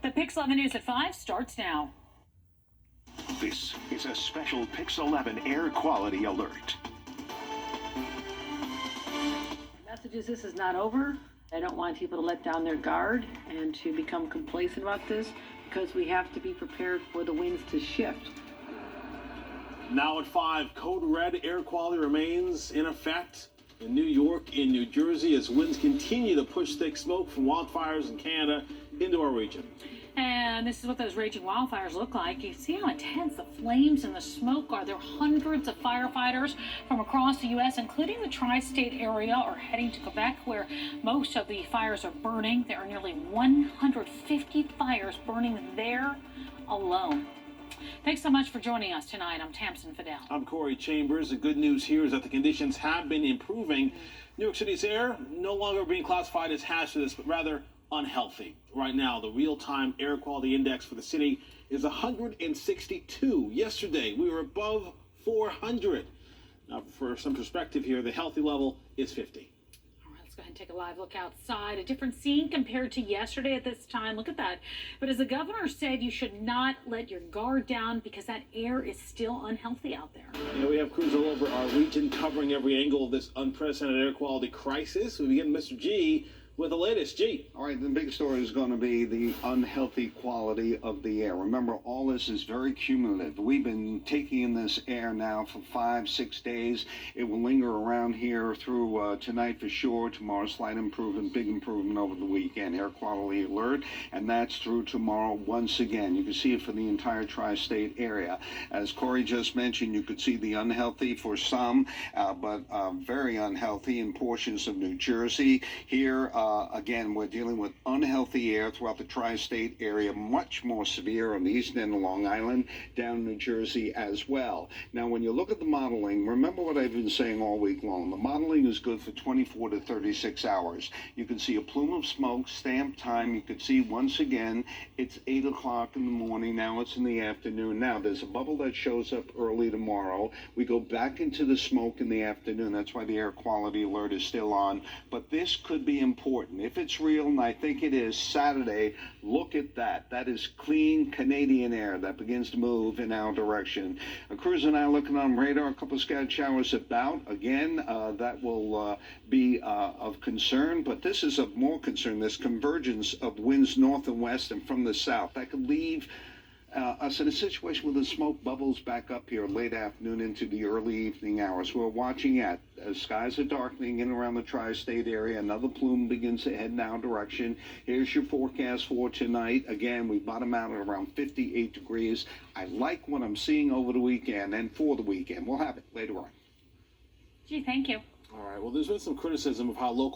The Pix 11 News at 5 starts now. This is a special Pix 11 air quality alert. The message is this is not over. I don't want people to let down their guard and to become complacent about this, because we have to be prepared for the winds to shift. Now at 5, code red air quality remains in effect in New York, in New Jersey, as winds continue to push thick smoke from wildfires in Canada into our region. And this is what those raging wildfires look like. You see how intense the flames and the smoke are. There are hundreds of firefighters from across the U.S., including the tri-state area, are heading to Quebec, where most of the fires are burning. There are nearly 150 fires burning there alone. Thanks so much for joining us tonight. I'm Tamsen Fidel. I'm Corey Chambers. The good news here is that the conditions have been improving. New York City's air no longer being classified as hazardous, but rather unhealthy. Right now, the real-time air quality index for the city is 162. Yesterday, we were above 400. Now, for some perspective here, the healthy level is 50. All right, let's go ahead and take a live look outside. A different scene compared to yesterday at this time. Look at that. But as the governor said, you should not let your guard down because that air is still unhealthy out there. Yeah, we have crews all over our region covering every angle of this unprecedented air quality crisis. We begin Mr. G with the latest. G. All right, the big story is going to be the unhealthy quality of the air. Remember, all this is very cumulative. We've been taking in this air now for 5-6 days. It will linger around here through tonight for sure. Tomorrow, slight improvement, big improvement over the weekend. Air quality alert, and that's through tomorrow once again. You can see it for the entire tri-state area. As Corey just mentioned, you could see the unhealthy for some, but very unhealthy in portions of New Jersey. Here, again, we're dealing with unhealthy air throughout the tri-state area, much more severe on the eastern end of Long Island, down New Jersey as well. Now, when you look at the modeling, remember what I've been saying all week long. The modeling is good for 24 to 36 hours. You can see a plume of smoke, stamp time. You could see once again, it's 8 o'clock in the morning. Now it's in the afternoon. Now, there's a bubble that shows up early tomorrow. We go back into the smoke in the afternoon. That's why the air quality alert is still on. But this could be important. If it's real, and I think it is, Saturday, look at that. That is clean Canadian air that begins to move in our direction. Crews and I are looking on radar, a couple of scattered showers about. Again, that will be of concern, but this is of more concern, this convergence of winds north and west and from the south. That could leave us in a situation where the smoke bubbles back up here late afternoon into the early evening hours. We're watching as skies are darkening in and around the tri-state area. Another plume begins to head in our direction. Here's your forecast for tonight. Again, we bottom out at around 58 degrees. I like what I'm seeing over the weekend and for the weekend. We'll have it later on. Gee, thank you. All right, well, there's been some criticism of how local